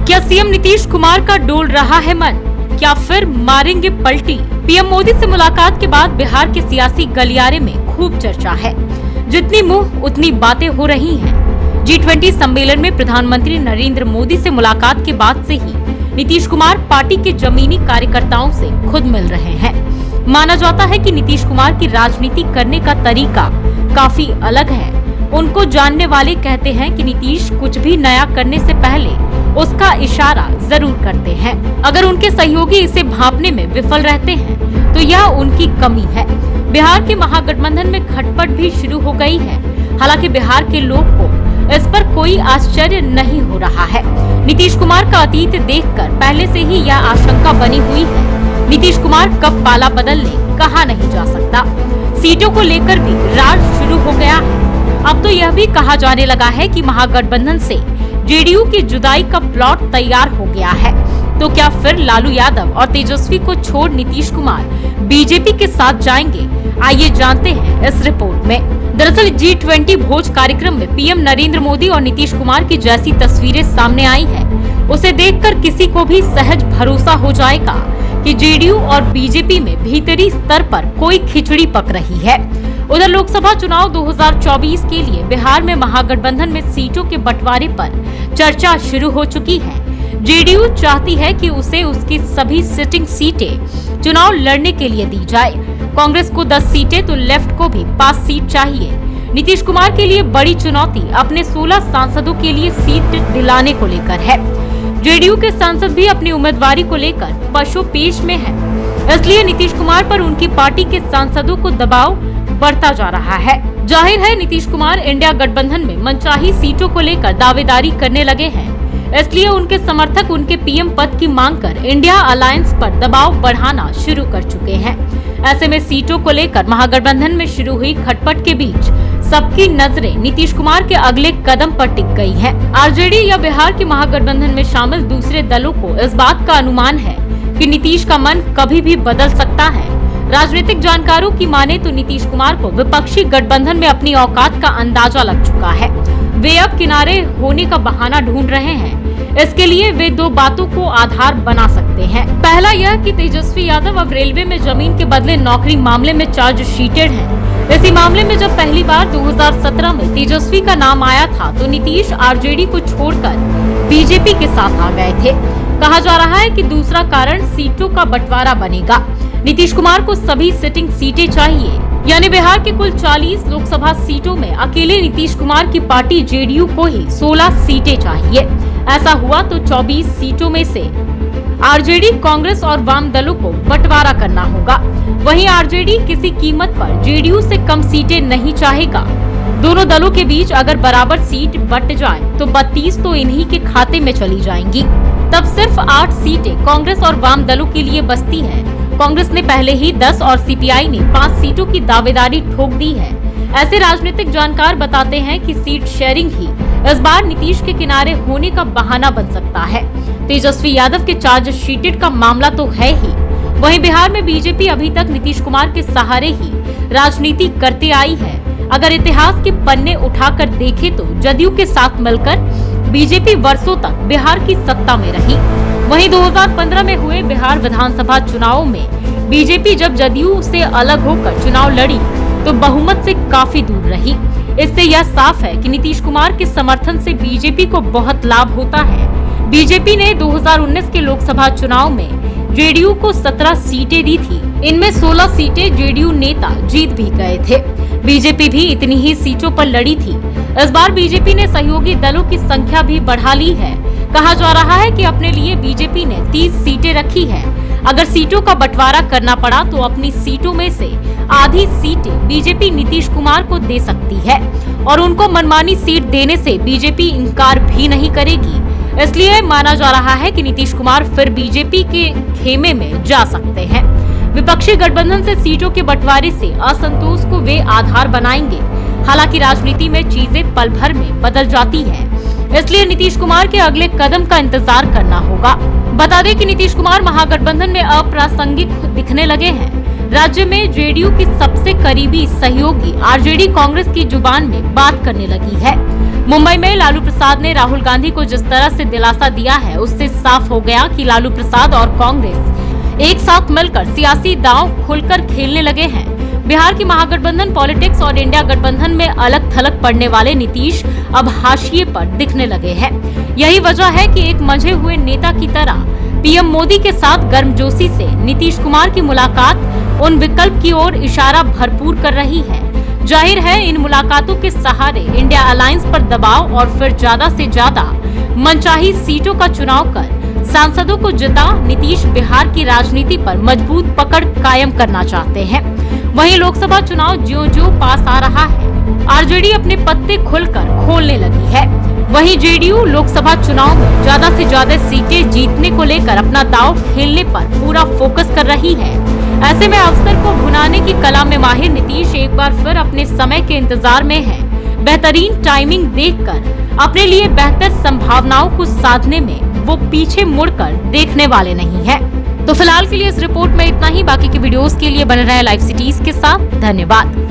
क्या सीएम नीतीश कुमार का डोल रहा है मन? क्या फिर मारेंगे पलटी? पीएम मोदी से मुलाकात के बाद बिहार के सियासी गलियारे में खूब चर्चा है। जितनी मुंह उतनी बातें हो रही हैं। G20 सम्मेलन में प्रधानमंत्री नरेंद्र मोदी से मुलाकात के बाद से ही नीतीश कुमार पार्टी के जमीनी कार्यकर्ताओं से खुद मिल रहे हैं। माना जाता है कि नीतीश कुमार की राजनीति करने का तरीका काफी अलग है। उनको जानने वाले कहते हैं कि नीतीश कुछ भी नया करने से पहले उसका इशारा जरूर करते हैं। अगर उनके सहयोगी इसे भांपने में विफल रहते हैं तो यह उनकी कमी है। बिहार के महागठबंधन में खटपट भी शुरू हो गई है। हालांकि बिहार के लोग को इस पर कोई आश्चर्य नहीं हो रहा है। नीतीश कुमार का अतीत देखकर पहले से ही यह आशंका बनी हुई है। नीतीश कुमार कब पाला बदलने कहा नहीं जा सकता। सीटों को लेकर भी राज शुरू हो गया है। अब तो यह भी कहा जाने लगा है कि महागठबंधन से जेडीयू की जुदाई का प्लॉट तैयार हो गया है। तो क्या फिर लालू यादव और तेजस्वी को छोड़ नीतीश कुमार बीजेपी के साथ जाएंगे? आइए जानते हैं इस रिपोर्ट में। दरअसल G20 भोज कार्यक्रम में पीएम नरेंद्र मोदी और नीतीश कुमार की जैसी तस्वीरें सामने आई है, उसे देखकर किसी को भी सहज भरोसा हो जाएगा कि जेडीयू और बीजेपी में भीतरी स्तर पर कोई खिचड़ी पक रही है। उधर लोकसभा चुनाव 2024 के लिए बिहार में महागठबंधन में सीटों के बंटवारे पर चर्चा शुरू हो चुकी है। जेडीयू चाहती है कि उसे उसकी सभी सिटिंग सीटें चुनाव लड़ने के लिए दी जाए। कांग्रेस को 10 सीटें तो लेफ्ट को भी 5 सीट चाहिए। नीतीश कुमार के लिए बड़ी चुनौती अपने 16 सांसदों के लिए सीट दिलाने को लेकर है। जेडीयू के सांसद भी अपनी उम्मीदवारी को लेकर पशोपेश में है। इसलिए नीतीश कुमार पर उनकी पार्टी के सांसदों को दबाव बढ़ता जा रहा है। जाहिर है नीतीश कुमार इंडिया गठबंधन में मनचाही सीटों को लेकर दावेदारी करने लगे हैं। इसलिए उनके समर्थक उनके पीएम पद की मांग कर इंडिया अलायंस पर दबाव बढ़ाना शुरू कर चुके हैं। ऐसे में सीटों को लेकर महागठबंधन में शुरू हुई खटपट के बीच सबकी नजरें नीतीश कुमार के अगले कदम पर टिक गई हैं। आरजेडी या बिहार के महागठबंधन में शामिल दूसरे दलों को इस बात का अनुमान है कि नीतीश का मन कभी भी बदल सकता है। राजनीतिक जानकारों की माने तो नीतीश कुमार को विपक्षी गठबंधन में अपनी औकात का अंदाजा लग चुका है। वे अब किनारे होने का बहाना ढूंढ रहे हैं। इसके लिए वे 2 बातों को आधार बना सकते हैं। पहला यह कि तेजस्वी यादव अब रेलवे में जमीन के बदले नौकरी मामले में चार्जशीटेड हैं। इसी मामले में जब पहली बार 2017 में तेजस्वी का नाम आया था तो नीतीश आरजेडी को छोड़कर बीजेपी के साथ आ गए थे। कहा जा रहा है कि दूसरा कारण सीटों का बंटवारा बनेगा। नीतीश कुमार को सभी सिटिंग सीटें चाहिए, यानी बिहार के कुल 40 लोकसभा सीटों में अकेले नीतीश कुमार की पार्टी जेडीयू को ही 16 सीटें चाहिए। ऐसा हुआ तो 24 सीटों में से आरजेडी, कांग्रेस और वाम दलों को बंटवारा करना होगा। वहीं आरजेडी किसी कीमत पर जेडीयू से कम सीटें नहीं चाहेगा। दोनों दलों के बीच अगर बराबर सीट बंट जाए तो 32 तो इन्हीं के खाते में चली जाएंगी। तब सिर्फ 8 सीटें कांग्रेस और वाम दलों के लिए बचती हैं। कांग्रेस ने पहले ही 10 और सीपीआई ने 5 सीटों की दावेदारी ठोक दी है। ऐसे राजनीतिक जानकार बताते हैं कि सीट शेयरिंग ही इस बार नीतीश के किनारे होने का बहाना बन सकता है। तेजस्वी यादव के चार्जशीटेड का मामला तो है ही। वहीं बिहार में बीजेपी अभी तक नीतीश कुमार के सहारे ही राजनीति करते आई है। अगर इतिहास के पन्ने उठाकर देखें तो जदयू के साथ मिलकर बीजेपी वर्षों तक बिहार की सत्ता में रही। वहीं 2015 में हुए बिहार विधानसभा चुनाव में बीजेपी जब जदयू से अलग होकर चुनाव लड़ी तो बहुमत से काफी दूर रही। इससे यह साफ है कि नीतीश कुमार के समर्थन से बीजेपी को बहुत लाभ होता है। बीजेपी ने 2019 के लोकसभा चुनाव में जेडीयू को 17 सीटें दी थी। इनमें 16 सीटें जेडीयू नेता जीत भी गए थे। बीजेपी भी इतनी ही सीटों पर लड़ी थी। इस बार बीजेपी ने सहयोगी दलों की संख्या भी बढ़ा ली है। कहा जा रहा है कि अपने लिए बीजेपी ने 30 सीटें रखी है। अगर सीटों का बंटवारा करना पड़ा तो अपनी सीटों में से आधी सीटें बीजेपी नीतीश कुमार को दे सकती है और उनको मनमानी सीट देने से बीजेपी इनकार भी नहीं करेगी। इसलिए माना जा रहा है कि नीतीश कुमार फिर बीजेपी के खेमे में जा सकते हैं। विपक्षी गठबंधन से सीटों के बंटवारे से असंतोष को वे आधार बनाएंगे। हालांकि राजनीति में चीजें पल भर में बदल जाती है, इसलिए नीतीश कुमार के अगले कदम का इंतजार करना होगा। बता दें कि नीतीश कुमार महागठबंधन में अप्रासंगिक दिखने लगे हैं। राज्य में जेडीयू की सबसे करीबी सहयोगी आरजेडी कांग्रेस की जुबान में बात करने लगी है। मुंबई में लालू प्रसाद ने राहुल गांधी को जिस तरह से दिलासा दिया है, उससे साफ हो गया कि लालू प्रसाद और कांग्रेस एक साथ मिलकर सियासी दांव खुलकर खेलने लगे हैं। बिहार की महागठबंधन पॉलिटिक्स और इंडिया गठबंधन में अलग थलग पड़ने वाले नीतीश अब हाशिए पर दिखने लगे हैं। यही वजह है कि एक मंझे हुए नेता की तरह पीएम मोदी के साथ गर्मजोशी से नीतीश कुमार की मुलाकात उन विकल्प की ओर इशारा भरपूर कर रही है। जाहिर है इन मुलाकातों के सहारे इंडिया अलायंस पर दबाव और फिर ज्यादा से ज्यादा मनचाही सीटों का चुनाव कर सांसदों को जिता नीतीश बिहार की राजनीति पर मजबूत पकड़ कायम करना चाहते हैं। वहीं लोकसभा चुनाव ज्यों-ज्यों पास आ रहा है, आरजेडी अपने पत्ते खुलकर खोलने लगी है। वहीं जेडीयू लोकसभा चुनाव में ज्यादा से ज्यादा सीटें जीतने को लेकर अपना दांव खेलने पर पूरा फोकस कर रही है। ऐसे में अवसर को भुनाने की कला में माहिर नीतीश एक बार फिर अपने समय के इंतजार में है। बेहतरीन टाइमिंग देखकर अपने लिए बेहतर संभावनाओं को साधने में वो पीछे मुड़कर देखने वाले नहीं है। तो फिलहाल के लिए इस रिपोर्ट में इतना ही। बाकी के वीडियोस के लिए बने रहे लाइव सिटीज के साथ। धन्यवाद।